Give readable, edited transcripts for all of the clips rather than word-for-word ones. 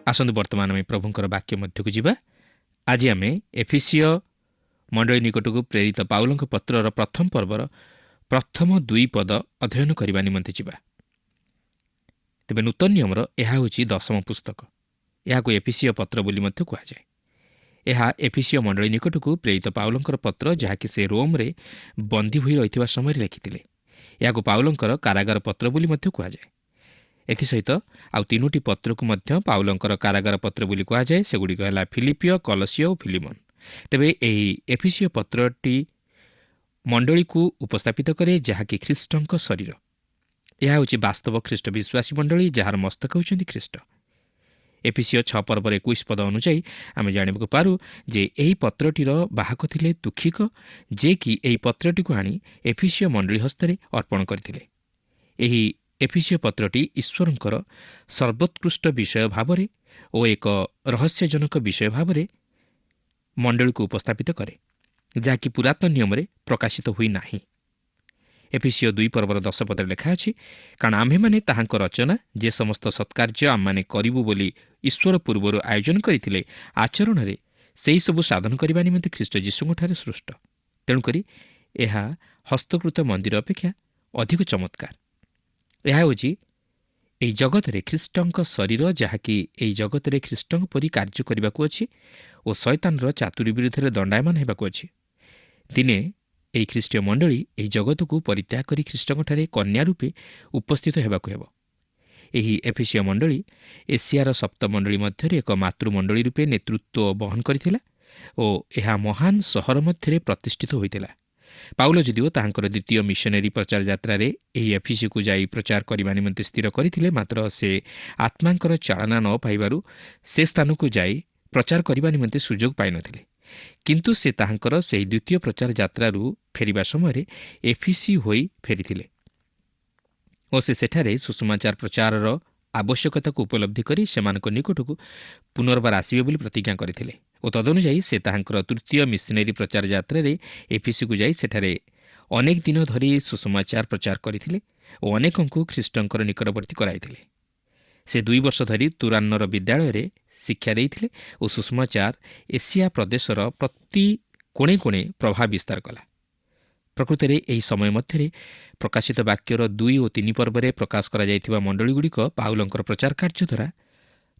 ଆସନ୍ତୁ ବର୍ତ୍ତମାନ ଆମେ ପ୍ରଭୁଙ୍କର ବାକ୍ୟ ମଧ୍ୟକୁ ଯିବା। ଆଜି ଆମେ ଏଫିସିୟ ମଣ୍ଡଳୀ ନିକଟକୁ ପ୍ରେରିତ ପାଉଲଙ୍କ ପତ୍ରର ପ୍ରଥମ ପର୍ବର ପ୍ରଥମ 2 ପଦ ଅଧ୍ୟୟନ କରିବା ନିମନ୍ତେ ଯିବା। ତେବେ ନୂତନ ନିୟମର ଏହା ହେଉଛି 10ମ ପୁସ୍ତକ। ଏହାକୁ ଏଫିସିୟ ପତ୍ର ବୋଲି ମଧ୍ୟ କୁହାଯାଏ। ଏହା ଏଫିସିୟ ମଣ୍ଡଳୀ ନିକଟକୁ ପ୍ରେରିତ ପାଉଲଙ୍କର ପତ୍ର, ଯାହାକି ସେ ରୋମ୍ରେ ବନ୍ଦୀ ହୋଇ ରହିଥିବା ସମୟରେ ଲେଖିଥିଲେ। ଏହାକୁ ପାଉଲଙ୍କର କାରାଗାର ପତ୍ର ବୋଲି ମଧ୍ୟ କୁହାଯାଏ। ଏଥିସହିତ ଆଉ 3ଟି ପତ୍ରକୁ ମଧ୍ୟ ପାଉଲଙ୍କର କାରାଗାର ପତ୍ର ବୋଲି କୁହାଯାଏ। ସେଗୁଡ଼ିକ ହେଲା ଫିଲିପିଓ, କଲସିଓ ଓ ଫିଲିମନ୍। ତେବେ ଏହି ଏଫିସିୟ ପତ୍ରଟି ମଣ୍ଡଳୀକୁ ଉପସ୍ଥାପିତ କରେ, ଯାହାକି ଖ୍ରୀଷ୍ଟଙ୍କ ଶରୀର। ଏହା ହେଉଛି ବାସ୍ତବ ଖ୍ରୀଷ୍ଟ ବିଶ୍ୱାସୀ ମଣ୍ଡଳୀ, ଯାହାର ମସ୍ତକ ହେଉଛନ୍ତି ଖ୍ରୀଷ୍ଟ। ଏଫିସିୟ 6 ପର୍ବର 21 ପଦ ଅନୁଯାୟୀ ଆମେ ଜାଣିବାକୁ ପାରୁ ଯେ ଏହି ପତ୍ରଟିର ବାହକ ଥିଲେ ତୁଖିକ, ଯେ କି ଏହି ପତ୍ରଟିକୁ ଆଣି ଏଫିସିୟ ମଣ୍ଡଳୀ ହସ୍ତରେ ଅର୍ପଣ କରିଥିଲେ। ଏହି ଏଫିସିୟ ପତ୍ରଟି ଈଶ୍ୱରଙ୍କର ସର୍ବୋତ୍କୃଷ୍ଟ ବିଷୟ ଭାବରେ ଓ ଏକ ରହସ୍ୟଜନକ ବିଷୟ ଭାବରେ ମଣ୍ଡଳୀକୁ ଉପସ୍ଥାପିତ କରେ, ଯାହାକି ପୁରାତନ ନିୟମରେ ପ୍ରକାଶିତ ହୋଇନାହିଁ। ଏଫିସିୟ 2 ପର୍ବର 10 ପଦରେ ଲେଖା ଅଛି, କାରଣ ଆମ୍ଭେମାନେ ତାହାଙ୍କ ରଚନା, ଯେ ସମସ୍ତ ସତ୍କାର୍ଯ୍ୟ ଆମମାନେ କରିବୁ ବୋଲି ଈଶ୍ୱର ପୂର୍ବରୁ ଆୟୋଜନ କରିଥିଲେ, ଆଚରଣରେ ସେହିସବୁ ସାଧନ କରିବା ନିମନ୍ତେ ଖ୍ରୀଷ୍ଟ ଯୀଶୁଙ୍କଠାରେ ସୃଷ୍ଟ। ତେଣୁକରି ଏହା ହସ୍ତକୃତ ମନ୍ଦିର ଅପେକ୍ଷା ଅଧିକ ଚମତ୍କାର। ଏହା ହେଉଛି ଏହି ଜଗତରେ ଖ୍ରୀଷ୍ଟଙ୍କ ଶରୀର, ଯାହାକି ଏହି ଜଗତରେ ଖ୍ରୀଷ୍ଟଙ୍କ ପରି କାର୍ଯ୍ୟ କରିବାକୁ ଅଛି ଓ ଶୟତାନର ଚାତୁରୀ ବିରୁଦ୍ଧରେ ଦଣ୍ଡାୟମାନ ହେବାକୁ ଅଛି। ଦିନେ ଏହି ଖ୍ରୀଷ୍ଟୀୟ ମଣ୍ଡଳୀ ଏହି ଜଗତକୁ ପରିତ୍ୟାଗ କରି ଖ୍ରୀଷ୍ଟଙ୍କଠାରେ କନ୍ୟା ରୂପେ ଉପସ୍ଥିତ ହେବାକୁ ହେବ। ଏହି ଏଫିସିୟ ମଣ୍ଡଳୀ ଏସିଆର ସପ୍ତମଣ୍ଡଳୀ ମଧ୍ୟରେ ଏକ ମାତୃମଣ୍ଡଳୀ ରୂପେ ନେତୃତ୍ୱ ବହନ କରିଥିଲା ଓ ଏହା ମହାନ ସହର ମଧ୍ୟରେ ପ୍ରତିଷ୍ଠିତ ହୋଇଥିଲା। ପାଉଲ ଯଦିଓ ତାହାଙ୍କର ଦ୍ୱିତୀୟ ମିଶନାରୀ ପ୍ରଚାର ଯାତ୍ରାରେ ଏହି ଏଫିସିକୁ ଯାଇ ପ୍ରଚାର କରିବା ନିମନ୍ତେ ସ୍ଥିର କରିଥିଲେ, ମାତ୍ର ସେ ଆତ୍ମାଙ୍କର ଚାଳନା ନ ପାଇବାରୁ ସେ ସ୍ଥାନକୁ ଯାଇ ପ୍ରଚାର କରିବା ନିମନ୍ତେ ସୁଯୋଗ ପାଇନଥିଲେ। କିନ୍ତୁ ସେ ତାହାଙ୍କର ସେହି ଦ୍ୱିତୀୟ ପ୍ରଚାର ଯାତ୍ରାରୁ ଫେରିବା ସମୟରେ ଏଫିସି ହୋଇ ଫେରିଥିଲେ ଓ ସେ ସେଠାରେ ସୁସମାଚାର ପ୍ରଚାରର ଆବଶ୍ୟକତାକୁ ଉପଲବ୍ଧି କରି ସେମାନଙ୍କ ନିକଟକୁ ପୁନର୍ବାର ଆସିବେ ବୋଲି ପ୍ରତିଜ୍ଞା କରିଥିଲେ ଓ ତଦନୁଯାୟୀ ସେ ତାହାଙ୍କର ତୃତୀୟ ମିଶନାରୀ ପ୍ରଚାର ଯାତ୍ରାରେ ଏଫିସିକୁ ଯାଇ ସେଠାରେ ଅନେକ ଦିନ ଧରି ସୁସମାଚାର ପ୍ରଚାର କରିଥିଲେ ଓ ଅନେକଙ୍କୁ ଖ୍ରୀଷ୍ଟଙ୍କର ନିକଟବର୍ତ୍ତୀ କରାଇଥିଲେ। ସେ 2 ବର୍ଷ ଧରି ତୁରାନ୍ନର ବିଦ୍ୟାଳୟରେ ଶିକ୍ଷା ଦେଇଥିଲେ ଓ ସୁସମାଚାର ଏସିଆ ପ୍ରଦେଶର ପ୍ରତି କୋଣେ କୋଣେ ପ୍ରଭାବ ବିସ୍ତାର କଲା। ପ୍ରକୃତରେ ଏହି ସମୟ ମଧ୍ୟରେ ପ୍ରକାଶିତ ବାକ୍ୟର 2 ଓ 3 ପର୍ବରେ ପ୍ରକାଶ କରାଯାଇଥିବା ମଣ୍ଡଳୀଗୁଡ଼ିକ ପାଉଲଙ୍କର ପ୍ରଚାର କାର୍ଯ୍ୟ ଦ୍ୱାରା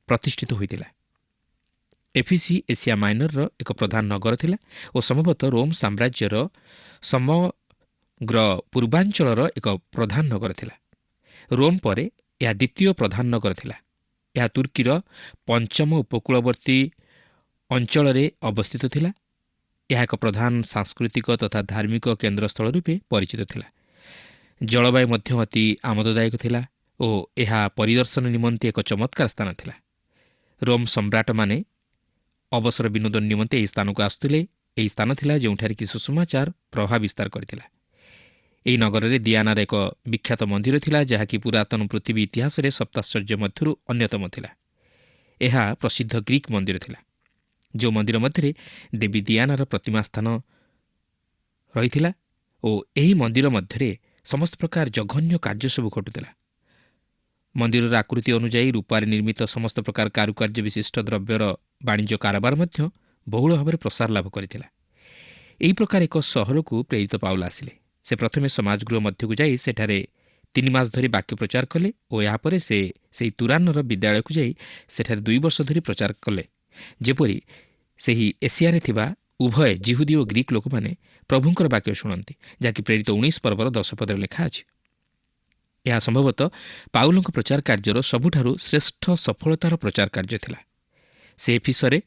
ପ୍ରତିଷ୍ଠିତ ହୋଇଥିଲା। ଏଫିସି ଏସିଆ ମାଇନରର ଏକ ପ୍ରଧାନ ନଗର ଥିଲା ଓ ସମ୍ଭବତଃ ରୋମ୍ ସାମ୍ରାଜ୍ୟର ସମଗ୍ର ପୂର୍ବାଞ୍ଚଳର ଏକ ପ୍ରଧାନ ନଗର ଥିଲା। ରୋମ୍ ପରେ ଏହା ଦ୍ୱିତୀୟ ପ୍ରଧାନ ନଗର ଥିଲା। ଏହା ତୁର୍କୀର 5ମ ଉପକୂଳବର୍ତ୍ତୀ ଅଞ୍ଚଳରେ ଅବସ୍ଥିତ ଥିଲା। ଏହା ଏକ ପ୍ରଧାନ ସାଂସ୍କୃତିକ ତଥା ଧାର୍ମିକ କେନ୍ଦ୍ରସ୍ଥଳ ରୂପେ ପରିଚିତ ଥିଲା। ଜଳବାୟୁ ମଧ୍ୟ ଅତି ଆମୋଦଦାୟକ ଥିଲା ଓ ଏହା ପରିଦର୍ଶନ ନିମନ୍ତେ ଏକ ଚମତ୍କାର ସ୍ଥାନ ଥିଲା। ରୋମ୍ ସମ୍ରାଟମାନେ ଅବସର ବିନୋଦନ ନିମନ୍ତେ ଏହି ସ୍ଥାନକୁ ଆସୁଥିଲେ। ଏହି ସ୍ଥାନ ଥିଲା ଯେଉଁଠାରେ କି ସୁସମାଚାର ପ୍ରଭାବ ବିସ୍ତାର କରିଥିଲା। ଏହି ନଗରରେ ଦିଆନାର ଏକ ବିଖ୍ୟାତ ମନ୍ଦିର ଥିଲା, ଯାହାକି ପୁରାତନ ପୃଥିବୀ ଇତିହାସରେ ସପ୍ତାଶ୍ଚର୍ଯ୍ୟ ମଧ୍ୟରୁ ଅନ୍ୟତମ ଥିଲା। ଏହା ପ୍ରସିଦ୍ଧ ଗ୍ରୀକ୍ ମନ୍ଦିର ଥିଲା, ଯେଉଁ ମନ୍ଦିର ମଧ୍ୟରେ ଦେବୀ ଦିଆନାର ପ୍ରତିମା ସ୍ଥାନ ରହିଥିଲା ଓ ଏହି ମନ୍ଦିର ମଧ୍ୟରେ ସମସ୍ତ ପ୍ରକାର ଜଘନ୍ୟ କାର୍ଯ୍ୟ ସବୁ ଘଟୁଥିଲା। ମନ୍ଦିରର ଆକୃତି ଅନୁଯାୟୀ ରୂପାରେ ନିର୍ମିତ ସମସ୍ତ ପ୍ରକାର କାରୁକାର୍ଯ୍ୟ ବିଶିଷ୍ଟ ଦ୍ରବ୍ୟର ବାଣିଜ୍ୟ କାରବାର ମଧ୍ୟ ବହୁଳ ଭାବରେ ପ୍ରସାର ଲାଭ କରିଥିଲା। ଏହି ପ୍ରକାର ଏକ ସହରକୁ ପ୍ରେରିତ ପାଉଲ ଆସିଲେ। ସେ ପ୍ରଥମେ ସମାଜଗୃହ ମଧ୍ୟକୁ ଯାଇ ସେଠାରେ 3 ମାସ ଧରି ବାକ୍ୟ ପ୍ରଚାର କଲେ ଓ ଏହାପରେ ସେ ସେହି ତୁରାନ୍ନର ବିଦ୍ୟାଳୟକୁ ଯାଇ ସେଠାରେ 2 ବର୍ଷ ଧରି ପ୍ରଚାର କଲେ, ଯେପରି ସେହି ଏସିଆରେ ଥିବା ଉଭୟ ଜିହୁଦୀ ଓ ଗ୍ରୀକ୍ ଲୋକମାନେ ପ୍ରଭୁଙ୍କର ବାକ୍ୟ ଶୁଣନ୍ତି, ଯାହାକି ପ୍ରେରିତ 19 ପର୍ବର 10 ପଦରେ ଲେଖା ଅଛି। ଏହା ସମ୍ଭବତଃ ପାଉଲଙ୍କ ପ୍ରଚାର କାର୍ଯ୍ୟର ସବୁଠାରୁ ଶ୍ରେଷ୍ଠ ସଫଳତାର ପ୍ରଚାର କାର୍ଯ୍ୟ ଥିଲା। ସେ ଏଫିସରେ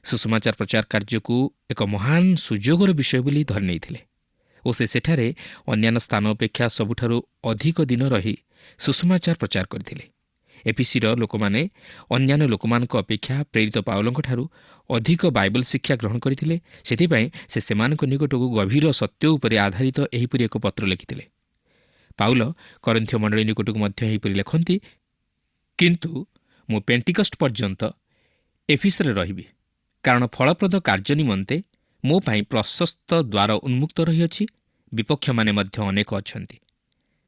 ସୁସମାଚାର ପ୍ରଚାର କାର୍ଯ୍ୟକୁ ଏକ ମହାନ ସୁଯୋଗର ବିଷୟ ବୋଲି ଧରି ନେଇଥିଲେ ଓ ସେ ସେଠାରେ ଅନ୍ୟାନ୍ୟ ସ୍ଥାନ ଅପେକ୍ଷା ସବୁଠାରୁ ଅଧିକ ଦିନ ରହି ସୁସମାଚାର ପ୍ରଚାର କରିଥିଲେ। ଏଫିସିର ଲୋକମାନେ ଅନ୍ୟାନ୍ୟ ଲୋକମାନଙ୍କ ଅପେକ୍ଷା ପ୍ରେରିତ ପାଉଲଙ୍କଠାରୁ ଅଧିକ ବାଇବଲ ଶିକ୍ଷା ଗ୍ରହଣ କରିଥିଲେ। ସେଥିପାଇଁ ସେ ସେମାନଙ୍କ ନିକଟକୁ ଗଭୀର ସତ୍ୟ ଉପରେ ଆଧାରିତ ଏହିପରି ଏକ ପତ୍ର ଲେଖିଥିଲେ। ପାଉଲ କରିନ୍ଥୀୟ ମଣ୍ଡଳୀ ନିକଟକୁ ମଧ୍ୟ ଏହିପରି ଲେଖନ୍ତି, କିନ୍ତୁ ମୁଁ ପେଣ୍ଟିକଷ୍ଟ ପର୍ଯ୍ୟନ୍ତ ଏଫିସରେ ରହିବି, କାରଣ ଫଳପ୍ରଦ କାର୍ଯ୍ୟ ନିମନ୍ତେ ମୋ ପାଇଁ ପ୍ରଶସ୍ତ ଦ୍ୱାର ଉନ୍ମୁକ୍ତ ରହିଅଛି, ବିପକ୍ଷମାନେ ମଧ୍ୟ ଅନେକ ଅଛନ୍ତି।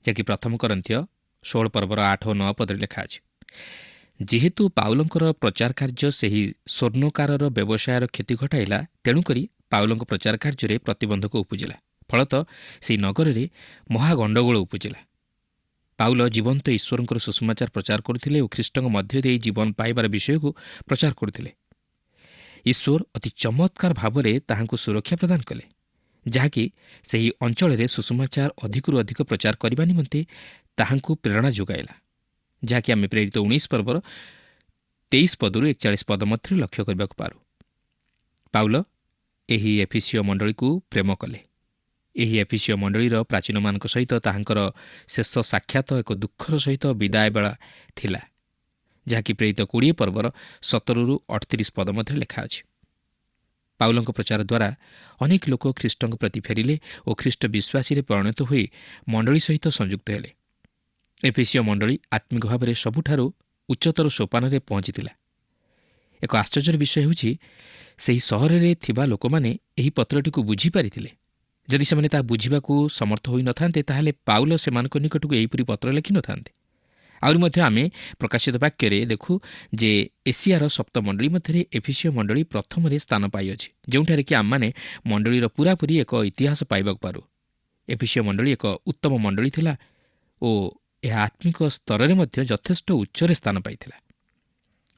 ଯାହାକି ପ୍ରଥମ କରିନ୍ଥୀୟ 16 ପର୍ବର 8 ଓ 9 ପଦରେ ଲେଖା ଅଛି। ଯେହେତୁ ପାଉଲଙ୍କର ପ୍ରଚାର କାର୍ଯ୍ୟ ସେହି ସ୍ୱର୍ଣ୍ଣକାରର ବ୍ୟବସାୟର କ୍ଷତି ଘଟାଇଲା, ତେଣୁକରି ପାଉଲଙ୍କ ପ୍ରଚାର କାର୍ଯ୍ୟରେ ପ୍ରତିବନ୍ଧକ ଉପୁଜିଲା। ଫଳତଃ ସେହି ନଗରରେ ମହାଗଣ୍ଡଗୋଳ ଉପୁଜିଲା। ପାଉଲ ଜୀବନ୍ତ ଈଶ୍ୱରଙ୍କର ସୁସମାଚାର ପ୍ରଚାର କରୁଥିଲେ ଓ ଖ୍ରୀଷ୍ଟଙ୍କ ମଧ୍ୟ ଦେଇ ଜୀବନ ପାଇବାର ବିଷୟକୁ ପ୍ରଚାର କରୁଥିଲେ। ଈଶ୍ୱର ଅତି ଚମତ୍କାର ଭାବରେ ତାହାଙ୍କୁ ସୁରକ୍ଷା ପ୍ରଦାନ କଲେ, ଯାହାକି ସେହି ଅଞ୍ଚଳରେ ସୁସମାଚାର ଅଧିକରୁ ଅଧିକ ପ୍ରଚାର କରିବା ନିମନ୍ତେ ତାହାଙ୍କୁ ପ୍ରେରଣା ଯୋଗାଇଲା, ଯାହାକି ଆମେ ପ୍ରେରିତ 19 ପର୍ବର 23 ପଦରୁ 41 ପଦ ମଧ୍ୟରେ ଲକ୍ଷ୍ୟ କରିବାକୁ ପାରୁ। ପାଉଲ ଏହି ଏଫିସିୟ ମଣ୍ଡଳୀକୁ ପ୍ରେମ କଲେ। ଏହି ଏଫିସିୟ ମଣ୍ଡଳୀର ପ୍ରାଚୀନମାନଙ୍କ ସହିତ ତାହାଙ୍କର ଶେଷ ସାକ୍ଷାତ ଏକ ଦୁଃଖର ସହିତ ବିଦାୟ ବେଳା ଥିଲା, ଯାହାକି ପ୍ରେରିତ 20 ପର୍ବର 17ରୁ 38 ପଦ ମଧ୍ୟରେ ଲେଖା ଅଛି। ପାଉଲଙ୍କ ପ୍ରଚାର ଦ୍ୱାରା ଅନେକ ଲୋକ ଖ୍ରୀଷ୍ଟଙ୍କ ପ୍ରତି ଫେରିଲେ ଓ ଖ୍ରୀଷ୍ଟ ବିଶ୍ୱାସୀରେ ପରିଣତ ହୋଇ ମଣ୍ଡଳୀ ସହିତ ସଂଯୁକ୍ତ ହେଲେ। ଏଫିସିୟ ମଣ୍ଡଳୀ ଆତ୍ମିକ ଭାବରେ ସବୁଠାରୁ ଉଚ୍ଚତର ସୋପାନରେ ପହଞ୍ଚିଥିଲା। ଏକ ଆଶ୍ଚର୍ଯ୍ୟର ବିଷୟ ହେଉଛି, ସେହି ସହରରେ ଥିବା ଲୋକମାନେ ଏହି ପତ୍ରଟିକୁ ବୁଝିପାରିଥିଲେ। ଯଦି ସେମାନେ ତାହା ବୁଝିବାକୁ ସମର୍ଥ ହୋଇନଥାନ୍ତେ, ତାହେଲେ ପାଉଲ ସେମାନଙ୍କ ନିକଟକୁ ଏହିପରି ପତ୍ର ଲେଖିନଥାନ୍ତେ। ଆହୁରି ମଧ୍ୟ ଆମେ ପ୍ରକାଶିତ ବାକ୍ୟରେ ଦେଖୁ ଯେ ଏସିଆର ସପ୍ତ ମଣ୍ଡଳୀ ମଧ୍ୟରେ ଏଫିସିୟ ମଣ୍ଡଳୀ ପ୍ରଥମରେ ସ୍ଥାନ ପାଇଅଛି, ଯେଉଁଠାରେ କି ଆମମାନେ ମଣ୍ଡଳୀର ପୂରାପୂରି ଏକ ଇତିହାସ ପାଇବାକୁ ପାରୁ। ଏଫିସିୟ ମଣ୍ଡଳୀ ଏକ ଉତ୍ତମ ମଣ୍ଡଳୀ ଥିଲା ଓ ଏହା ଆତ୍ମିକ ସ୍ତରରେ ମଧ୍ୟ ଯଥେଷ୍ଟ ଉଚ୍ଚରେ ସ୍ଥାନ ପାଇଥିଲା।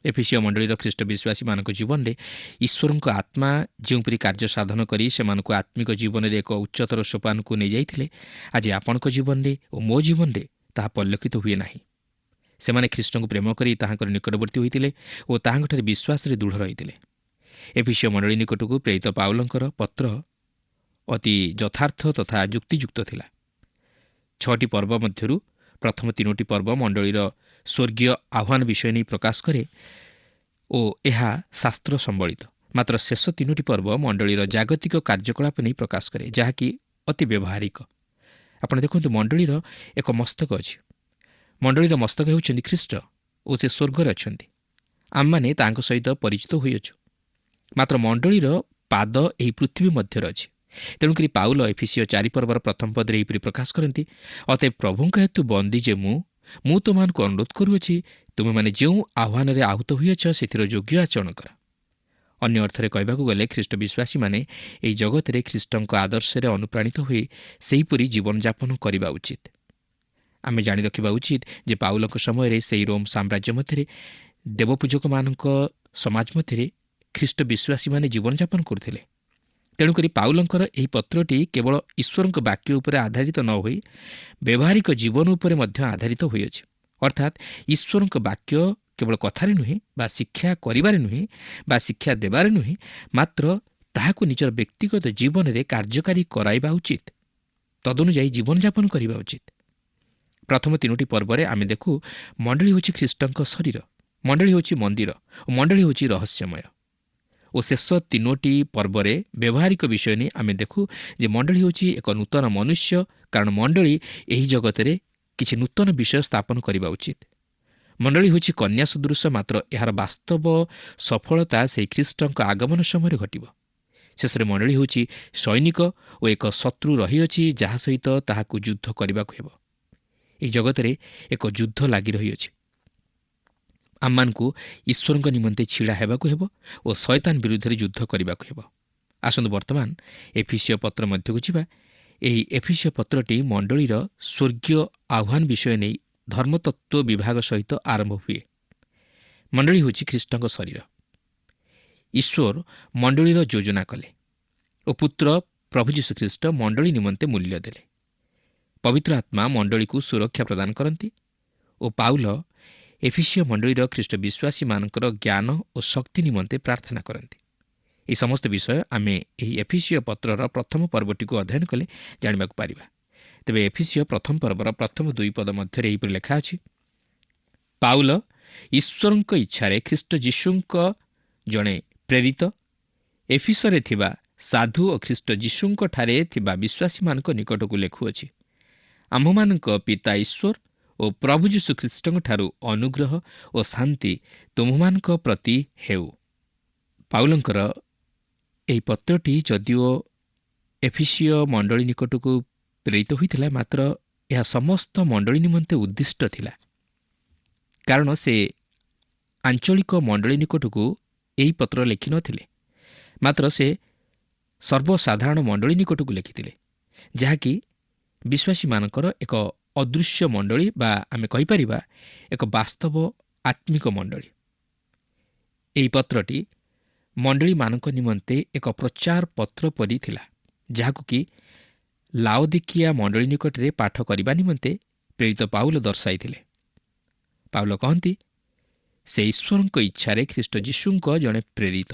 ଏଫିସିୟ ମଣ୍ଡଳୀର ଖ୍ରୀଷ୍ଟ ବିଶ୍ୱାସୀମାନଙ୍କ ଜୀବନରେ ଈଶ୍ୱରଙ୍କ ଆତ୍ମା ଯେଉଁପରି କାର୍ଯ୍ୟ ସାଧନ କରି ସେମାନଙ୍କୁ ଆତ୍ମିକ ଜୀବନରେ ଏକ ଉଚ୍ଚତର ସୋପାନକୁ ନେଇଯାଇଥିଲେ, ଆଜି ଆପଣଙ୍କ ଜୀବନରେ ଓ ମୋ ଜୀବନରେ ତାହା ପରିଲକ୍ଷିତ ହୁଏ ନାହିଁ। ସେମାନେ ଖ୍ରୀଷ୍ଟଙ୍କୁ ପ୍ରେମ କରି ତାହାଙ୍କର ନିକଟବର୍ତ୍ତୀ ହୋଇଥିଲେ ଓ ତାହାଙ୍କଠାରେ ବିଶ୍ୱାସରେ ଦୃଢ଼ ରହିଥିଲେ। ଏଫିସିୟ ମଣ୍ଡଳୀ ନିକଟକୁ ପ୍ରେରିତ ପାଉଲଙ୍କର ପତ୍ର ଅତି ଯଥାର୍ଥ ତଥା ଯୁକ୍ତିଯୁକ୍ତ ଥିଲା। 6ଟି ପର୍ବ ମଧ୍ୟରୁ ପ୍ରଥମ 3ଟି ପର୍ବ ମଣ୍ଡଳୀର ସ୍ୱର୍ଗୀୟ ଆହ୍ୱାନ ବିଷୟ ନେଇ ପ୍ରକାଶ କରେ ଓ ଏହା ଶାସ୍ତ୍ର ସମ୍ବଳିତ। ମାତ୍ର ଶେଷ 3ଟି ପର୍ବ ମଣ୍ଡଳୀର ଜାଗତିକ କାର୍ଯ୍ୟକଳାପ ନେଇ ପ୍ରକାଶ କରେ, ଯାହାକି ଅତି ବ୍ୟବହାରିକ। ଆପଣ ଦେଖନ୍ତୁ, ମଣ୍ଡଳୀର ଏକ ମସ୍ତକ ଅଛି। ମଣ୍ଡଳୀର ମସ୍ତକ ହେଉଛନ୍ତି ଖ୍ରୀଷ୍ଟ ଓ ସେ ସ୍ୱର୍ଗରେ ଅଛନ୍ତି। ଆମମାନେ ତାଙ୍କ ସହିତ ପରିଚିତ ହୋଇଅଛୁ। ମାତ୍ର ମଣ୍ଡଳୀର ପାଦ ଏହି ପୃଥିବୀ ମଧ୍ୟରେ ଅଛି। ତେଣୁକରି ପାଉଲ ଏଫିସିୟ 4 ପର୍ବର ପ୍ରଥମ ପଦରେ ଏହିପରି ପ୍ରକାଶ କରନ୍ତି, ଅତଏବ ପ୍ରଭୁଙ୍କ ହେତୁ ବନ୍ଦୀ ଯେ ମୁଁ ତୁମମାନଙ୍କୁ ଅନୁରୋଧ କରୁଅଛି, ତୁମେମାନେ ଯେଉଁ ଆହ୍ୱାନରେ ଆହୁତ ହୋଇଅଛ ସେଥିର ଯୋଗ୍ୟ ଆଚରଣ କର। ଅନ୍ୟ ଅର୍ଥରେ କହିବାକୁ ଗଲେ, ଖ୍ରୀଷ୍ଟ ବିଶ୍ୱାସୀମାନେ ଏହି ଜଗତରେ ଖ୍ରୀଷ୍ଟଙ୍କ ଆଦର୍ଶରେ ଅନୁପ୍ରାଣିତ ହୋଇ ସେହିପରି ଜୀବନଯାପନ କରିବା ଉଚିତ। ଆମେ ଜାଣି ରଖିବା ଉଚିତ ଯେ ପାଉଲଙ୍କ ସମୟରେ ସେହି ରୋମ୍ ସାମ୍ରାଜ୍ୟ ମଧ୍ୟରେ ଦେବପୂଜକମାନଙ୍କ ସମାଜ ମଧ୍ୟରେ ଖ୍ରୀଷ୍ଟ ବିଶ୍ୱାସୀମାନେ ଜୀବନଯାପନ କରୁଥିଲେ। ତେଣୁକରି ପାଉଲଙ୍କର ଏହି ପତ୍ରଟି କେବଳ ଈଶ୍ୱରଙ୍କ ବାକ୍ୟ ଉପରେ ଆଧାରିତ ନ ହୋଇ ବ୍ୟବହାରିକ ଜୀବନ ଉପରେ ମଧ୍ୟ ଆଧାରିତ ହୋଇଅଛି। ଅର୍ଥାତ୍ ଈଶ୍ୱରଙ୍କ ବାକ୍ୟ କେବଳ କଥାରେ ନୁହେଁ ବା ଶିକ୍ଷା କରିବାରେ ନୁହେଁ ବା ଶିକ୍ଷା ଦେବାରେ ନୁହେଁ, ମାତ୍ର ତାହାକୁ ନିଜର ବ୍ୟକ୍ତିଗତ ଜୀବନରେ କାର୍ଯ୍ୟକାରୀ କରାଇବା ଉଚିତ। ତଦନୁଯାୟୀ ଜୀବନଯାପନ କରିବା ଉଚିତ। ପ୍ରଥମ 3ଟି ପର୍ବରେ ଆମେ ଦେଖୁ ମଣ୍ଡଳୀ ହେଉଛି ଖ୍ରୀଷ୍ଟଙ୍କ ଶରୀର, ମଣ୍ଡଳୀ ହେଉଛି ମନ୍ଦିର ଓ ମଣ୍ଡଳୀ ହେଉଛି ରହସ୍ୟମୟ। ଓ ଶେଷ 3ଟି ପର୍ବରେ ବ୍ୟବହାରିକ ବିଷୟ ନେଇ ଆମେ ଦେଖୁ ଯେ ମଣ୍ଡଳୀ ହେଉଛି ଏକ ନୂତନ ମନୁଷ୍ୟ, କାରଣ ମଣ୍ଡଳୀ ଏହି ଜଗତରେ କିଛି ନୂତନ ବିଷୟ ସ୍ଥାପନ କରିବା ଉଚିତ। ମଣ୍ଡଳୀ ହେଉଛି କନ୍ୟା ସଦୃଶ, ମାତ୍ର ଏହାର ବାସ୍ତବ ସଫଳତା ସେହି ଖ୍ରୀଷ୍ଟଙ୍କ ଆଗମନ ସମୟରେ ଘଟିବ। ଶେଷରେ ମଣ୍ଡଳୀ ହେଉଛି ସୈନିକ ଓ ଏକ ଶତ୍ରୁ ରହିଅଛି, ଯାହା ସହିତ ତାହାକୁ ଯୁଦ୍ଧ କରିବାକୁ ହେବ। ଏହି ଜଗତରେ ଏକ ଯୁଦ୍ଧ ଲାଗି ରହିଅଛି। ଆମମାନଙ୍କୁ ଈଶ୍ୱରଙ୍କ ନିମନ୍ତେ ଛିଡ଼ା ହେବାକୁ ହେବ ଓ ଶୟତାନ ବିରୁଦ୍ଧରେ ଯୁଦ୍ଧ କରିବାକୁ ହେବ। ଆସନ୍ତୁ ବର୍ତ୍ତମାନ ଏଫିସିୟ ପତ୍ର ମଧ୍ୟକୁ ଯିବା। ଏହି ଏଫିସିୟ ପତ୍ରଟି ମଣ୍ଡଳୀର ସ୍ୱର୍ଗୀୟ ଆହ୍ୱାନ ବିଷୟ ନେଇ ଧର୍ମତତ୍ତ୍ୱ ବିଭାଗ ସହିତ ଆରମ୍ଭ ହୁଏ। ମଣ୍ଡଳୀ ହେଉଛି ଖ୍ରୀଷ୍ଟଙ୍କ ଶରୀର। ଈଶ୍ୱର ମଣ୍ଡଳୀର ଯୋଜନା କଲେ ଓ ପୁତ୍ର ପ୍ରଭୁ ଯୀଶୁଖ୍ରୀଷ୍ଟ ମଣ୍ଡଳୀ ନିମନ୍ତେ ମୂଲ୍ୟ ଦେଲେ। ପବିତ୍ର ଆତ୍ମା ମଣ୍ଡଳୀକୁ ସୁରକ୍ଷା ପ୍ରଦାନ କରନ୍ତି ଓ ପାଉଲ ଏଫିସିୟ ମଣ୍ଡଳୀର ଖ୍ରୀଷ୍ଟ ବିଶ୍ୱାସୀମାନଙ୍କର ଜ୍ଞାନ ଓ ଶକ୍ତି ନିମନ୍ତେ ପ୍ରାର୍ଥନା କରନ୍ତି। ଏହି ସମସ୍ତ ବିଷୟ ଆମେ ଏହି ଏଫିସିୟ ପତ୍ରର ପ୍ରଥମ ପର୍ବଟିକୁ ଅଧ୍ୟୟନ କଲେ ଜାଣିବାକୁ ପାରିବା। ତେବେ ଏଫିସିୟ ପ୍ରଥମ ପର୍ବର ପ୍ରଥମ 2 ପଦ ମଧ୍ୟରେ ଏହିପରି ଲେଖା ଅଛି, ପାଉଲ ଈଶ୍ୱରଙ୍କ ଇଚ୍ଛାରେ ଖ୍ରୀଷ୍ଟ ଯୀଶୁଙ୍କ ଜଣେ ପ୍ରେରିତ, ଏଫିସରେ ଥିବା ସାଧୁ ଓ ଖ୍ରୀଷ୍ଟ ଯୀଶୁଙ୍କଠାରେ ଥିବା ବିଶ୍ୱାସୀମାନଙ୍କ ନିକଟକୁ ଲେଖୁଅଛି। ଆମ୍ଭମାନଙ୍କ ପିତା ଈଶ୍ୱର ଓ ପ୍ରଭୁ ଯୀଶୁଖ୍ରୀଷ୍ଟଙ୍କଠାରୁ ଅନୁଗ୍ରହ ଓ ଶାନ୍ତି ତୁମମାନଙ୍କ ପ୍ରତି ହେଉ। ପାଉଲଙ୍କର ଏହି ପତ୍ରଟି ଯଦିଓ ଏଫିସିୟ ମଣ୍ଡଳୀ ନିକଟକୁ ପ୍ରେରିତ ହୋଇଥିଲା, ମାତ୍ର ଏହା ସମସ୍ତ ମଣ୍ଡଳୀ ନିମନ୍ତେ ଉଦ୍ଦିଷ୍ଟ ଥିଲା। କାରଣ ସେ ଆଞ୍ଚଳିକ ମଣ୍ଡଳୀ ନିକଟକୁ ଏହି ପତ୍ର ଲେଖିନଥିଲେ, ମାତ୍ର ସେ ସର୍ବସାଧାରଣ ମଣ୍ଡଳୀ ନିକଟକୁ ଲେଖିଥିଲେ, ଯାହାକି ବିଶ୍ୱାସୀମାନଙ୍କର ଏକ ଅଦୃଶ୍ୟ ମଣ୍ଡଳୀ ବା ଆମେ କହିପାରିବା ଏକ ବାସ୍ତବ ଆତ୍ମିକ ମଣ୍ଡଳୀ। ଏହି ପତ୍ରଟି ମଣ୍ଡଳୀମାନଙ୍କ ନିମନ୍ତେ ଏକ ପ୍ରଚାର ପତ୍ର ପରି ଥିଲା, ଯାହାକୁ କି ଲାଓଦିକିଆ ମଣ୍ଡଳୀ ନିକଟରେ ପାଠ କରିବା ନିମନ୍ତେ ପ୍ରେରିତ ପାଉଲ ଦର୍ଶାଇଥିଲେ। ପାଉଲ କହନ୍ତି, ସେ ଈଶ୍ୱରଙ୍କ ଇଚ୍ଛାରେ ଖ୍ରୀଷ୍ଟ ଯୀଶୁଙ୍କ ଜଣେ ପ୍ରେରିତ।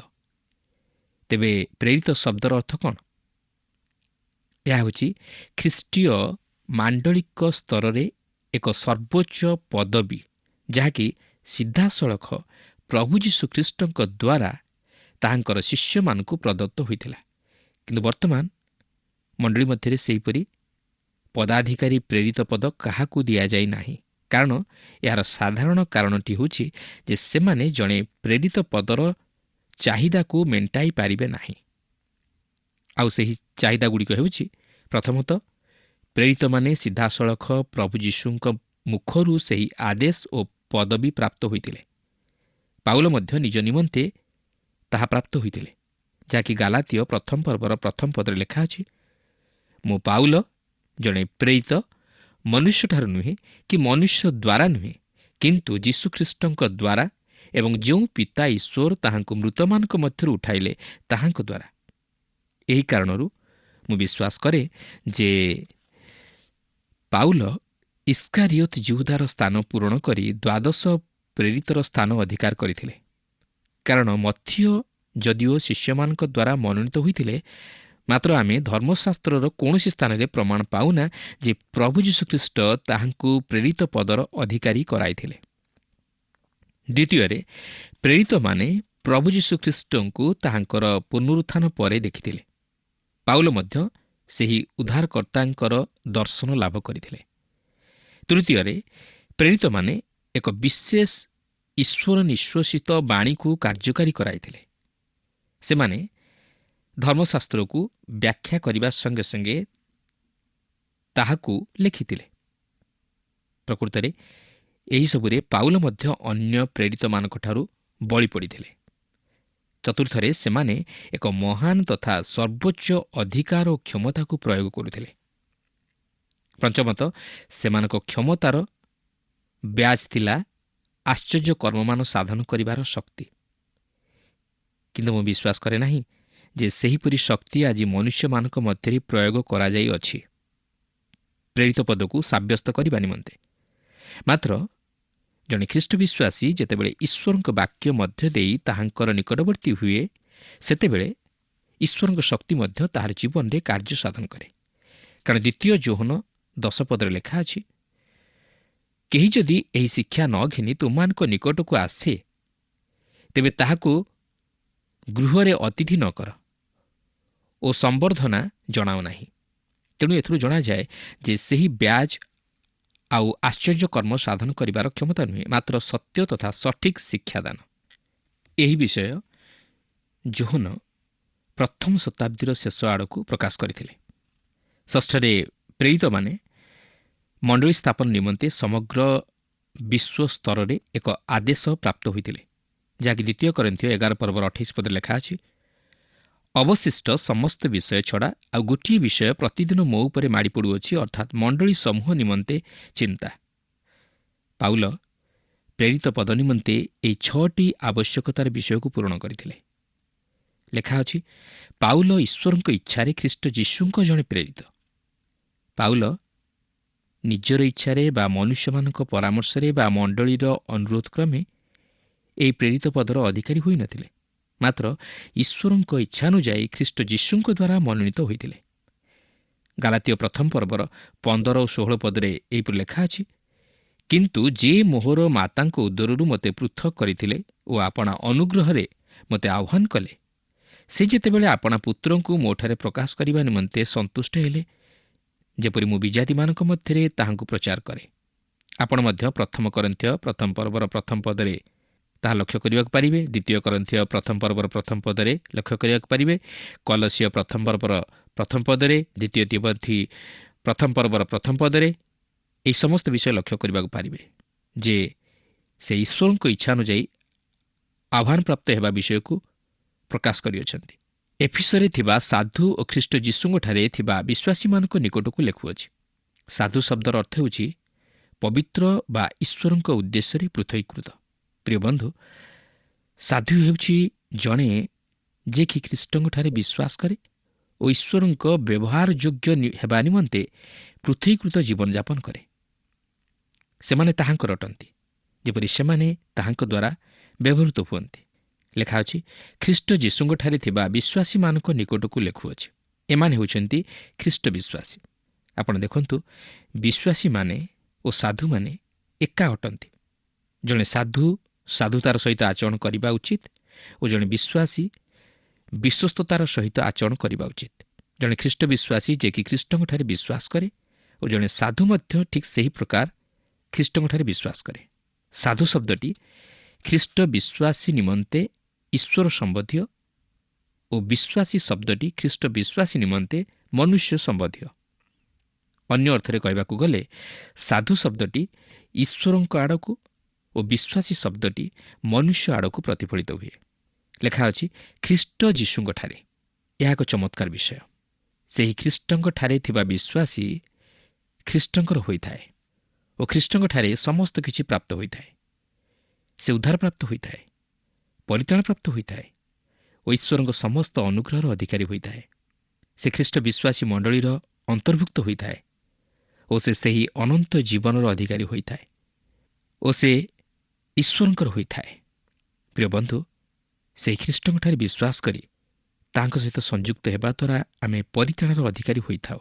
ତେବେ ପ୍ରେରିତ ଶବ୍ଦର ଅର୍ଥ କ'ଣ? ଏହା ହେଉଛି ଖ୍ରୀଷ୍ଟୀୟ ମାଣ୍ଡଳିକ ସ୍ତରରେ ଏକ ସର୍ବୋଚ୍ଚ ପଦବୀ, ଯାହାକି ସିଧାସଳଖ ପ୍ରଭୁ ଯୀଶୁଖ୍ରୀଷ୍ଟଙ୍କ ଦ୍ୱାରା ତାହାଙ୍କର ଶିଷ୍ୟମାନଙ୍କୁ ପ୍ରଦତ୍ତ ହୋଇଥିଲା। କିନ୍ତୁ ବର୍ତ୍ତମାନ ମଣ୍ଡଳୀ ମଧ୍ୟରେ ସେହିପରି ପଦାଧିକାରୀ ପ୍ରେରିତ ପଦ କାହାକୁ ଦିଆଯାଇ ନାହିଁ, କାରଣ ଏହାର ସାଧାରଣ କାରଣଟି ହେଉଛି ଯେ ସେମାନେ ଜଣେ ପ୍ରେରିତ ପଦର ଚାହିଦାକୁ ମେଣ୍ଟାଇ ପାରିବେ ନାହିଁ। ଆଉ ସେହି ଚାହିଦାଗୁଡ଼ିକ ହେଉଛି, ପ୍ରଥମତଃ ପ୍ରେରିତମାନେ ସିଧାସଳଖ ପ୍ରଭୁ ଯୀଶୁଙ୍କ ମୁଖରୁ ସେହି ଆଦେଶ ଓ ପଦବୀ ପ୍ରାପ୍ତ ହୋଇଥିଲେ। ପାଉଲ ମଧ୍ୟ ନିଜ ନିମନ୍ତେ ତାହା ପ୍ରାପ୍ତ ହୋଇଥିଲେ, ଯାହାକି ଗାଲାତୀୟ ପ୍ରଥମ ପର୍ବର ପ୍ରଥମ ପଦରେ ଲେଖା ଅଛି, ମୁଁ ପାଉଲ ଜଣେ ପ୍ରେରିତ, ମନୁଷ୍ୟଠାରୁ ନୁହେଁ କି ମନୁଷ୍ୟ ଦ୍ୱାରା ନୁହେଁ, କିନ୍ତୁ ଯୀଶୁଖ୍ରୀଷ୍ଟଙ୍କ ଦ୍ୱାରା ଏବଂ ଯେଉଁ ପିତା ଈଶ୍ୱର ତାହାଙ୍କୁ ମୃତମାନଙ୍କ ମଧ୍ୟରୁ ଉଠାଇଲେ ତାହାଙ୍କ ଦ୍ୱାରା। ଏହି କାରଣରୁ ମୁଁ ବିଶ୍ୱାସ କରେ ଯେ ପାଉଲ ଇସ୍କାରିଓତ ଜିହୁଦାର ସ୍ଥାନ ପୂରଣ କରି ଦ୍ୱାଦଶ ପ୍ରେରିତର ସ୍ଥାନ ଅଧିକାର କରିଥିଲେ, କାରଣ ମଥ୍ୟ ଯଦିଓ ଶିଷ୍ୟମାନଙ୍କ ଦ୍ୱାରା ମନୋନୀତ ହୋଇଥିଲେ, ମାତ୍ର ଆମେ ଧର୍ମଶାସ୍ତ୍ରର କୌଣସି ସ୍ଥାନରେ ପ୍ରମାଣ ପାଉନା ଯେ ପ୍ରଭୁ ଯୀଶୁଖ୍ରୀଷ୍ଟ ତାହାଙ୍କୁ ପ୍ରେରିତ ପଦର ଅଧିକାରୀ କରାଇଥିଲେ। ଦ୍ୱିତୀୟରେ, ପ୍ରେରିତମାନେ ପ୍ରଭୁ ଯୀଶୁଖ୍ରୀଷ୍ଟଙ୍କୁ ତାହାଙ୍କର ପୁନରୁତ୍ଥାନ ପରେ ଦେଖିଥିଲେ। ପାଉଲ ମଧ୍ୟ ସେହି ଉଦ୍ଧାରକର୍ତ୍ତାଙ୍କର ଦର୍ଶନ ଲାଭ କରିଥିଲେ। ତୃତୀୟରେ, ପ୍ରେରିତମାନେ ଏକ ବିଶେଷ ଈଶ୍ୱର ନିଶ୍ୱାସିତ ବାଣୀକୁ କାର୍ଯ୍ୟକାରୀ କରାଇଥିଲେ। ସେମାନେ ଧର୍ମଶାସ୍ତ୍ରକୁ ବ୍ୟାଖ୍ୟା କରିବା ସଙ୍ଗେ ସଙ୍ଗେ ତାହାକୁ ଲେଖିଥିଲେ। ପ୍ରକୃତରେ ଏହିସବୁରେ ପାଉଲ ମଧ୍ୟ ଅନ୍ୟ ପ୍ରେରିତମାନଙ୍କଠାରୁ ବଳି ପଡ଼ିଥିଲେ। ଚତୁର୍ଥରେ, ସେମାନେ ଏକ ମହାନ ତଥା ସର୍ବୋଚ୍ଚ ଅଧିକାର ଓ କ୍ଷମତାକୁ ପ୍ରୟୋଗ କରୁଥିଲେ। ପଞ୍ଚମତଃ, ସେମାନଙ୍କ କ୍ଷମତାର ବ୍ୟାଜ ଥିଲା ଆଶ୍ଚର୍ଯ୍ୟ କର୍ମମାନ ସାଧନ କରିବାର ଶକ୍ତି। କିନ୍ତୁ ମୁଁ ବିଶ୍ୱାସ କରେ ନାହିଁ ଯେ ସେହିପରି ଶକ୍ତି ଆଜି ମନୁଷ୍ୟମାନଙ୍କ ମଧ୍ୟରେ ପ୍ରୟୋଗ କରାଯାଇଅଛି ପ୍ରେରିତ ପଦକୁ ସାବ୍ୟସ୍ତ କରିବା ନିମନ୍ତେ। ମାତ୍ର ଜଣେ ଖ୍ରୀଷ୍ଟ ବିଶ୍ୱାସୀ ଯେତେବେଳେ ଈଶ୍ୱରଙ୍କ ବାକ୍ୟ ମଧ୍ୟ ଦେଇ ତାହାଙ୍କର ନିକଟବର୍ତ୍ତୀ ହୁଏ, ସେତେବେଳେ ଈଶ୍ୱରଙ୍କ ଶକ୍ତି ମଧ୍ୟ ତାହାର ଜୀବନରେ କାର୍ଯ୍ୟ ସାଧନ କରେ। କାରଣ ଦ୍ୱିତୀୟ ଯୋହନ 10 ପଦରେ ଲେଖା ଅଛି, କେହି ଯଦି ଏହି ଶିକ୍ଷା ନ ଘେନି ତୁମମାନଙ୍କ ନିକଟକୁ ଆସେ, ତେବେ ତାହାକୁ ଗୃହରେ ଅତିଥି ନ କର ଓ ସମ୍ବର୍ଦ୍ଧନା ଜଣାଅ ନାହିଁ। ତେଣୁ ଏଥିରୁ ଜଣାଯାଏ ଯେ ସେହି ବ୍ୟାଜ ଆଉ ଆଶ୍ଚର୍ଯ୍ୟ କର୍ମ ସାଧନ କରିବାର କ୍ଷମତା ନୁହେଁ, ମାତ୍ର ସତ୍ୟ ତଥା ସଠିକ୍ ଶିକ୍ଷାଦାନ। ଏହି ବିଷୟ ଯୋହନ ପ୍ରଥମ ଶତାବ୍ଦୀର ଶେଷ ଆଡ଼କୁ ପ୍ରକାଶ କରିଥିଲେ। ଷଷ୍ଠରେ, ପ୍ରେରିତମାନେ ମଣ୍ଡଳୀ ସ୍ଥାପନ ନିମନ୍ତେ ସମଗ୍ର ବିଶ୍ୱ ସ୍ତରରେ ଏକ ଆଦେଶ ପ୍ରାପ୍ତ ହୋଇଥିଲେ, ଯାହାକି ଦ୍ୱିତୀୟ କରିନ୍ଥୀୟ 11 ପର୍ବର 28 ପଦରେ ଲେଖା ଅଛି, ଅବଶିଷ୍ଟ ସମସ୍ତ ବିଷୟ ଛଡ଼ା ଆଉ ଗୋଟିଏ ବିଷୟ ପ୍ରତିଦିନ ମୋ ଉପରେ ମାଡ଼ି ପଡ଼ୁଅଛି, ଅର୍ଥାତ୍ ମଣ୍ଡଳୀ ସମୂହ ନିମନ୍ତେ ଚିନ୍ତା। ପାଉଲ ପ୍ରେରିତ ପଦ ନିମନ୍ତେ ଏହି 6ଟି ଆବଶ୍ୟକତାର ବିଷୟକୁ ପୂରଣ କରିଥିଲେ। ଲେଖା ଅଛି, ପାଉଲ ଈଶ୍ୱରଙ୍କ ଇଚ୍ଛାରେ ଖ୍ରୀଷ୍ଟ ଯୀଶୁଙ୍କ ଜଣେ ପ୍ରେରିତ। ପାଉଲ ନିଜର ଇଚ୍ଛାରେ ବା ମନୁଷ୍ୟମାନଙ୍କ ପରାମର୍ଶରେ ବା ମଣ୍ଡଳୀର ଅନୁରୋଧ କ୍ରମେ ଏହି ପ୍ରେରିତ ପଦର ଅଧିକାରୀ ହୋଇନଥିଲେ, ମାତ୍ର ଈଶ୍ୱରଙ୍କ ଇଚ୍ଛାନୁଯାୟୀ ଖ୍ରୀଷ୍ଟ ଯୀଶୁଙ୍କ ଦ୍ୱାରା ମନୋନୀତ ହୋଇଥିଲେ। ଗାଲାତୀୟ ପ୍ରଥମ ପର୍ବର 15 ଓ 16 ପଦରେ ଏହିପରି ଲେଖା ଅଛି, କିନ୍ତୁ ଯେ ମୋହର ମାତାଙ୍କ ଉଦରରୁ ମୋତେ ପୃଥକ କରିଥିଲେ ଓ ଆପଣା ଅନୁଗ୍ରହରେ ମୋତେ ଆହ୍ୱାନ କଲେ, ସେ ଯେତେବେଳେ ଆପଣା ପୁତ୍ରଙ୍କୁ ମୋଠାରେ ପ୍ରକାଶ କରିବା ନିମନ୍ତେ ସନ୍ତୁଷ୍ଟ ହେଲେ, ଯେପରି ମୁଁ ବିଜାତିମାନଙ୍କ ମଧ୍ୟରେ ତାହାଙ୍କୁ ପ୍ରଚାର କରେ। ଆପଣ ମଧ୍ୟ ପ୍ରଥମ କରିନ୍ଥୀୟ ପ୍ରଥମ ପର୍ବର ପ୍ରଥମ ପଦରେ ତାହା ଲକ୍ଷ୍ୟ କରିବାକୁ ପାରିବେ। ଦ୍ୱିତୀୟ କରିନ୍ଥୀୟ ପ୍ରଥମ ପର୍ବର ପ୍ରଥମ ପଦରେ ଲକ୍ଷ୍ୟ କରିବାକୁ ପାରିବେ। କଲସିୟ ପ୍ରଥମ ପର୍ବର ପ୍ରଥମ ପଦରେ, ଦ୍ୱିତୀୟ ତିମୋଥୀ ପ୍ରଥମ ପର୍ବର ପ୍ରଥମ ପଦରେ ଏହି ସମସ୍ତ ବିଷୟ ଲକ୍ଷ୍ୟ କରିବାକୁ ପାରିବେ ଯେ ସେ ଈଶ୍ୱରଙ୍କ ଇଚ୍ଛା ଅନୁଯାୟୀ ଆହ୍ୱାନପ୍ରାପ୍ତ ହେବା ବିଷୟକୁ ପ୍ରକାଶ କରିଅଛନ୍ତି। ଏଫିସରେ ଥିବା ସାଧୁ ଓ ଖ୍ରୀଷ୍ଟ ଯୀଶୁଙ୍କଠାରେ ଥିବା ବିଶ୍ୱାସୀମାନଙ୍କ ନିକଟକୁ ଲେଖୁଅଛି। ସାଧୁ ଶବ୍ଦର ଅର୍ଥ ହେଉଛି ପବିତ୍ର ବା ଈଶ୍ୱରଙ୍କ ଉଦ୍ଦେଶ୍ୟରେ ପୃଥକୀକୃତ। ପ୍ରିୟ ବନ୍ଧୁ, ସାଧୁ ହେଉଛି ଜଣେ ଯିଏକି ଖ୍ରୀଷ୍ଟଙ୍କଠାରେ ବିଶ୍ୱାସ କରେ ଓ ଈଶ୍ୱରଙ୍କ ବ୍ୟବହାର ଯୋଗ୍ୟ ହେବା ନିମନ୍ତେ ପୃଥକୀକୃତ ଜୀବନଯାପନ କରେ। ସେମାନେ ତାହାଙ୍କର ଅଟନ୍ତି, ଯେପରି ସେମାନେ ତାହାଙ୍କ ଦ୍ୱାରା ବ୍ୟବହୃତ ହୁଅନ୍ତି। ଲେଖା ଅଛି, ଖ୍ରୀଷ୍ଟ ଯୀଶୁଙ୍କଠାରେ ଥିବା ବିଶ୍ୱାସୀମାନଙ୍କ ନିକଟକୁ ଲେଖୁଅଛି। ଏମାନେ ହେଉଛନ୍ତି ଖ୍ରୀଷ୍ଟ ବିଶ୍ୱାସୀ। ଆପଣ ଦେଖନ୍ତୁ, ବିଶ୍ୱାସୀମାନେ ଓ ସାଧୁମାନେ ଏକା ଅଟନ୍ତି। ଜଣେ ସାଧୁ ସାଧୁତାର ସହିତ ଆଚରଣ କରିବା ଉଚିତ ଓ ଜଣେ ବିଶ୍ୱାସୀ ବିଶ୍ୱସ୍ତତାର ସହିତ ଆଚରଣ କରିବା ଉଚିତ। ଜଣେ ଖ୍ରୀଷ୍ଟ ବିଶ୍ୱାସୀ ଯିଏକି ଖ୍ରୀଷ୍ଟଙ୍କଠାରେ ବିଶ୍ୱାସ କରେ ଓ ଜଣେ ସାଧୁ ମଧ୍ୟ ଠିକ୍ ସେହି ପ୍ରକାର ଖ୍ରୀଷ୍ଟଙ୍କଠାରେ ବିଶ୍ୱାସ କରେ। ସାଧୁ ଶବ୍ଦଟି ଖ୍ରୀଷ୍ଟ ବିଶ୍ୱାସୀ ନିମନ୍ତେ ଈଶ୍ୱର ସମ୍ବନ୍ଧୀୟ ଓ ବିଶ୍ୱାସୀ ଶବ୍ଦଟି ଖ୍ରୀଷ୍ଟ ବିଶ୍ୱାସୀ ନିମନ୍ତେ ମନୁଷ୍ୟ ସମ୍ବନ୍ଧୀୟ। ଅନ୍ୟ ଅର୍ଥରେ କହିବାକୁ ଗଲେ ସାଧୁ ଶବ୍ଦଟି ଈଶ୍ୱରଙ୍କ ଆଡ଼କୁ ଓ ବିଶ୍ୱାସୀ ଶବ୍ଦଟି ମନୁଷ୍ୟ ଆଡ଼କୁ ପ୍ରତିଫଳିତ ହୁଏ। ଲେଖା ଅଛି, ଖ୍ରୀଷ୍ଟ ଯୀଶୁଙ୍କଠାରେ। ଏହା ଏକ ଚମତ୍କାର ବିଷୟ। ସେହି ଖ୍ରୀଷ୍ଟଙ୍କଠାରେ ଥିବା ବିଶ୍ୱାସୀ ଖ୍ରୀଷ୍ଟଙ୍କର ହୋଇଥାଏ ଓ ଖ୍ରୀଷ୍ଟଙ୍କଠାରେ ସମସ୍ତ କିଛି ପ୍ରାପ୍ତ ହୋଇଥାଏ। ସେ ଉଦ୍ଧାରପ୍ରାପ୍ତ ହୋଇଥାଏ, ପରିତ୍ରାଣପ୍ରାପ୍ତ ହୋଇଥାଏ ଓ ଈଶ୍ୱରଙ୍କ ସମସ୍ତ ଅନୁଗ୍ରହର ଅଧିକାରୀ ହୋଇଥାଏ। ସେ ଖ୍ରୀଷ୍ଟ ବିଶ୍ୱାସୀ ମଣ୍ଡଳୀର ଅନ୍ତର୍ଭୁକ୍ତ ହୋଇଥାଏ ଓ ସେ ସେହି ଅନନ୍ତ ଜୀବନର ଅଧିକାରୀ ହୋଇଥାଏ ଓ ସେ ଈଶ୍ୱରଙ୍କର ହୋଇଥାଏ। ପ୍ରିୟ ବନ୍ଧୁ, ସେହି ଖ୍ରୀଷ୍ଟଙ୍କଠାରେ ବିଶ୍ୱାସ କରି ତାଙ୍କ ସହିତ ସଂଯୁକ୍ତ ହେବା ଦ୍ୱାରା ଆମେ ପରିତ୍ରାଣର ଅଧିକାରୀ ହୋଇଥାଉ।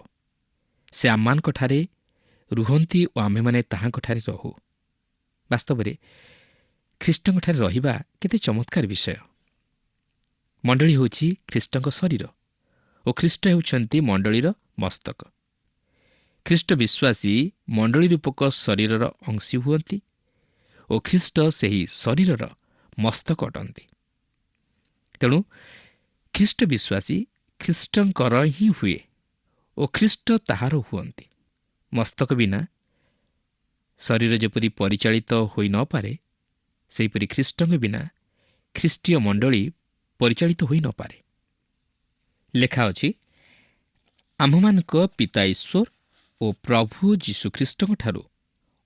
ସେ ଆମମାନଙ୍କଠାରେ ରୁହନ୍ତି ଓ ଆମେମାନେ ତାହାଙ୍କଠାରେ ରହୁ। ବାସ୍ତବରେ ଖ୍ରୀଷ୍ଟଙ୍କଠାରେ ରହିବା କେତେ ଚମତ୍କାର ବିଷୟ। ମଣ୍ଡଳୀ ହେଉଛି ଖ୍ରୀଷ୍ଟଙ୍କ ଶରୀର ଓ ଖ୍ରୀଷ୍ଟ ହେଉଛନ୍ତି ମଣ୍ଡଳୀର ମସ୍ତକ। ଖ୍ରୀଷ୍ଟ ବିଶ୍ୱାସୀ ମଣ୍ଡଳୀ ରୂପକ ଶରୀରର ଅଂଶୀ ହୁଅନ୍ତି ଓ ଖ୍ରୀଷ୍ଟ ସେହି ଶରୀରର ମସ୍ତକ ଅଟନ୍ତି। ତେଣୁ ଖ୍ରୀଷ୍ଟ ବିଶ୍ୱାସୀ ଖ୍ରୀଷ୍ଟଙ୍କର ହିଁ ହୁଏ ଓ ଖ୍ରୀଷ୍ଟ ତାହାର ହୁଅନ୍ତି। ମସ୍ତକ ବିନା ଶରୀର ଯେପରି ପରିଚାଳିତ ହୋଇ ନପାରେ, ସେହିପରି ଖ୍ରୀଷ୍ଟଙ୍କ ବିନା ଖ୍ରୀଷ୍ଟୀୟ ମଣ୍ଡଳୀ ପରିଚାଳିତ ହୋଇ ନପାରେ। ଲେଖା ଅଛି, ଆମ୍ଭମାନଙ୍କ ପିତା ଈଶ୍ୱର ଓ ପ୍ରଭୁ ଯୀଶୁଖ୍ରୀଷ୍ଟଙ୍କଠାରୁ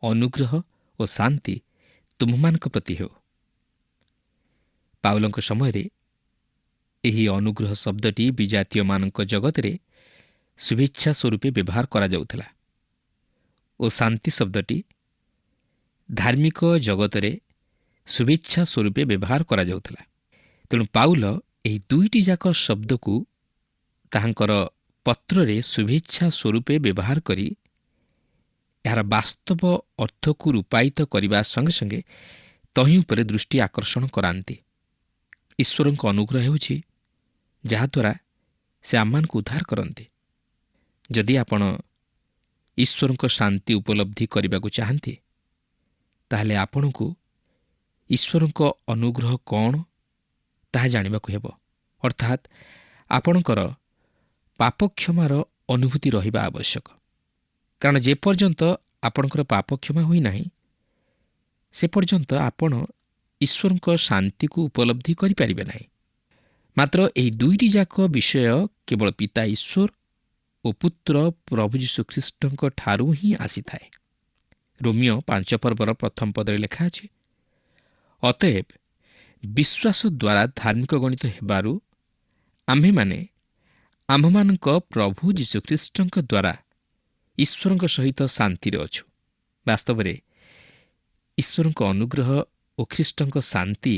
ଅନୁଗ୍ରହ ଓ ଶାନ୍ତି ତୁମମାନଙ୍କ ପ୍ରତି ହେଉ। ପାଉଲଙ୍କ ସମୟରେ ଏହି ଅନୁଗ୍ରହ ଶବ୍ଦଟି ବିଜାତୀୟମାନଙ୍କ ଜଗତରେ ଶୁଭେଚ୍ଛା ସ୍ୱରୂପେ ବ୍ୟବହାର କରାଯାଉଥିଲା ଓ ଶାନ୍ତି ଶବ୍ଦଟି ଧାର୍ମିକ ଜଗତରେ ଶୁଭେଚ୍ଛା ସ୍ୱରୂପେ ବ୍ୟବହାର କରାଯାଉଥିଲା। ତେଣୁ ପାଉଲ ଏହି ଦୁଇଟି ଯାକ ଶବ୍ଦକୁ ତାହାଙ୍କର ପତ୍ରରେ ଶୁଭେଚ୍ଛା ସ୍ୱରୂପେ ବ୍ୟବହାର କରି ଏହାର ବାସ୍ତବ ଅର୍ଥକୁ ରୂପାୟିତ କରିବା ସଙ୍ଗେ ସଙ୍ଗେ ତହିଁ ଉପରେ ଦୃଷ୍ଟି ଆକର୍ଷଣ କରାନ୍ତି। ଈଶ୍ୱରଙ୍କ ଅନୁଗ୍ରହ ହେଉଛି ଯାହାଦ୍ୱାରା ସେ ଆମମାନଙ୍କୁ ଉଦ୍ଧାର କରନ୍ତି। ଯଦି ଆପଣ ଈଶ୍ୱରଙ୍କ ଶାନ୍ତି ଉପଲବ୍ଧି କରିବାକୁ ଚାହାନ୍ତି, ତାହେଲେ ଆପଣଙ୍କୁ ଈଶ୍ୱରଙ୍କ ଅନୁଗ୍ରହ କ'ଣ ତାହା ଜାଣିବାକୁ ହେବ। ଅର୍ଥାତ୍ ଆପଣଙ୍କର ପାପକ୍ଷମାର ଅନୁଭୂତି ରହିବା ଆବଶ୍ୟକ। କାରଣ ଯେପର୍ଯ୍ୟନ୍ତ ଆପଣଙ୍କର ପାପ କ୍ଷମା ହୋଇନାହିଁ, ସେ ପର୍ଯ୍ୟନ୍ତ ଆପଣ ଈଶ୍ୱରଙ୍କ ଶାନ୍ତିକୁ ଉପଲବ୍ଧି କରିପାରିବେ ନାହିଁ। ମାତ୍ର ଏହି ଦୁଇଟି ଯାକ ବିଷୟ କେବଳ ପିତା ଈଶ୍ୱର ଓ ପୁତ୍ର ପ୍ରଭୁ ଯୀଶୁଖ୍ରୀଷ୍ଟଙ୍କ ଠାରୁ ହିଁ ଆସିଥାଏ। ରୋମିଓ 5 ପର୍ବର ପ୍ରଥମ ପଦରେ ଲେଖା ଅଛି, ଅତଏବ ବିଶ୍ୱାସ ଦ୍ୱାରା ଧାର୍ମିକ ଗଣିତ ହେବାରୁ ଆମ୍ଭେମାନେ ଆମ୍ଭମାନଙ୍କ ପ୍ରଭୁ ଯୀଶୁଖ୍ରୀଷ୍ଟଙ୍କ ଦ୍ୱାରା ଈଶ୍ୱରଙ୍କ ସହିତ ଶାନ୍ତିରେ ଅଛୁ। ବାସ୍ତବରେ ଈଶ୍ୱରଙ୍କ ଅନୁଗ୍ରହ ଓ ଖ୍ରୀଷ୍ଟଙ୍କ ଶାନ୍ତି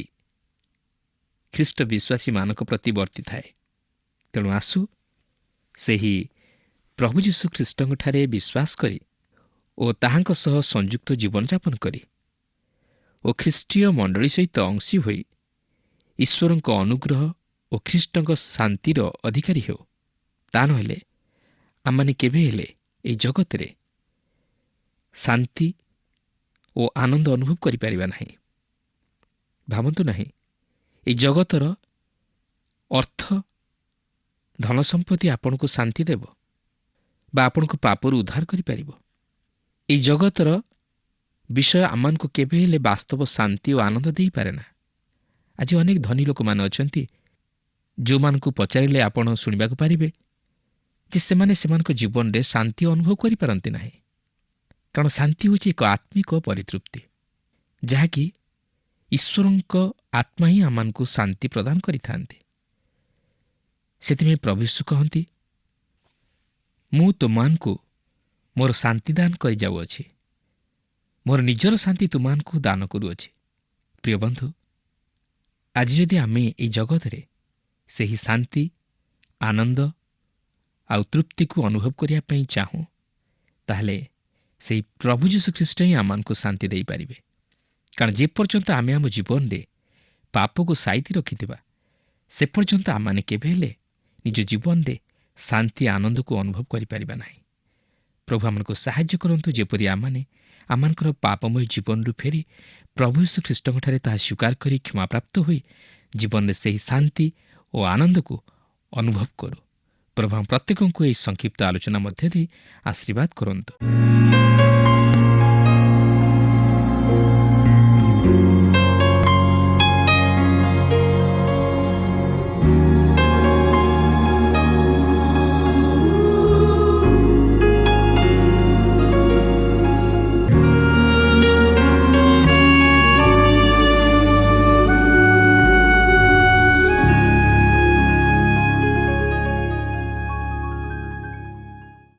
ଖ୍ରୀଷ୍ଟ ବିଶ୍ୱାସୀମାନଙ୍କ ପ୍ରତି ବର୍ତ୍ତିଥାଏ। ତେଣୁ ଆସୁ ସେହି ପ୍ରଭୁ ଯୀଶୁଖ୍ରୀଷ୍ଟଙ୍କଠାରେ ବିଶ୍ୱାସ କରି ଓ ତାହାଙ୍କ ସହ ସଂଯୁକ୍ତ ଜୀବନଯାପନ କରି ଓ ଖ୍ରୀଷ୍ଟୀୟ ମଣ୍ଡଳୀ ସହିତ ଅଂଶୀ ହୋଇ ଈଶ୍ୱରଙ୍କ ଅନୁଗ୍ରହ ଓ ଖ୍ରୀଷ୍ଟଙ୍କ ଶାନ୍ତିର ଅଧିକାରୀ ହେଉ। ତା ନହେଲେ ଆମମାନେ କେବେ ହେଲେ ଏହି ଜଗତରେ ଶାନ୍ତି ଓ ଆନନ୍ଦ ଅନୁଭବ କରିପାରିବା ନାହିଁ। ଭାବନ୍ତୁ ନାହିଁ, ଏହି ଜଗତର ଅର୍ଥ ଧନ ସମ୍ପତ୍ତି ଆପଣଙ୍କୁ ଶାନ୍ତି ଦେବ ବା ଆପଣଙ୍କୁ ପାପରୁ ଉଦ୍ଧାର କରିପାରିବ। ଏହି ଜଗତର ବିଷୟ ଆମମାନଙ୍କୁ କେବେ ହେଲେ ବାସ୍ତବ ଶାନ୍ତି ଓ ଆନନ୍ଦ ଦେଇପାରେ ନା। ଆଜି ଅନେକ ଧନୀ ଲୋକମାନେ ଅଛନ୍ତି, ଯେଉଁମାନଙ୍କୁ ପଚାରିଲେ ଆପଣ ଶୁଣିବାକୁ ପାରିବେ ଯେ ସେମାନେ ସେମାନଙ୍କ ଜୀବନରେ ଶାନ୍ତି ଅନୁଭବ କରିପାରନ୍ତି ନାହିଁ। କାରଣ ଶାନ୍ତି ହେଉଛି ଏକ ଆତ୍ମିକ ପରିତୃପ୍ତି, ଯାହାକି ଈଶ୍ୱରଙ୍କ ଆତ୍ମା ହିଁ ଆମମାନଙ୍କୁ ଶାନ୍ତି ପ୍ରଦାନ କରିଥାନ୍ତି। ସେଥିପାଇଁ ପ୍ରଭୁ ଯୀଶୁ କହନ୍ତି, ମୁଁ ତୁମମାନଙ୍କୁ ମୋର ଶାନ୍ତି ଦାନ କରିଯାଉଅଛି, ମୋର ନିଜର ଶାନ୍ତି ତୁମମାନଙ୍କୁ ଦାନ କରୁଅଛି। ପ୍ରିୟ ବନ୍ଧୁ, ଆଜି ଯଦି ଆମେ ଏହି ଜଗତରେ ସେହି ଶାନ୍ତି, ଆନନ୍ଦ ଆଉ ତୃପ୍ତିକୁ ଅନୁଭବ କରିବା ପାଇଁ ଚାହୁଁ, ତାହେଲେ ସେହି ପ୍ରଭୁ ଯୀଶୁଖ୍ରୀଷ୍ଟ ହିଁ ଆମମାନଙ୍କୁ ଶାନ୍ତି ଦେଇପାରିବେ। କାରଣ ଯେପର୍ଯ୍ୟନ୍ତ ଆମେ ଆମ ଜୀବନରେ ପାପକୁ ସାଇତି ରଖିଥିବା, ସେ ପର୍ଯ୍ୟନ୍ତ ଆମମାନେ କେବେ ହେଲେ ନିଜ ଜୀବନରେ ଶାନ୍ତି ଆନନ୍ଦକୁ ଅନୁଭବ କରିପାରିବା ନାହିଁ। ପ୍ରଭୁ ଆମମାନଙ୍କୁ ସାହାଯ୍ୟ କରନ୍ତୁ, ଯେପରି ଆମମାନେ ଆମମାନଙ୍କର ପାପମୟ ଜୀବନରୁ ଫେରି ପ୍ରଭୁ ଯୀଶୁଖ୍ରୀଷ୍ଟଙ୍କଠାରେ ତାହା ସ୍ୱୀକାର କରି କ୍ଷମାପ୍ରାପ୍ତ ହୋଇ ଜୀବନରେ ସେହି ଶାନ୍ତି ଓ ଆନନ୍ଦକୁ ଅନୁଭବ କରୁ। ପ୍ରଭୁ ପ୍ରତ୍ୟେକଙ୍କୁ ଏହି ସଂକ୍ଷିପ୍ତ ଆଲୋଚନା ମଧ୍ୟ ଦେଇ ଆଶୀର୍ବାଦ କରନ୍ତୁ।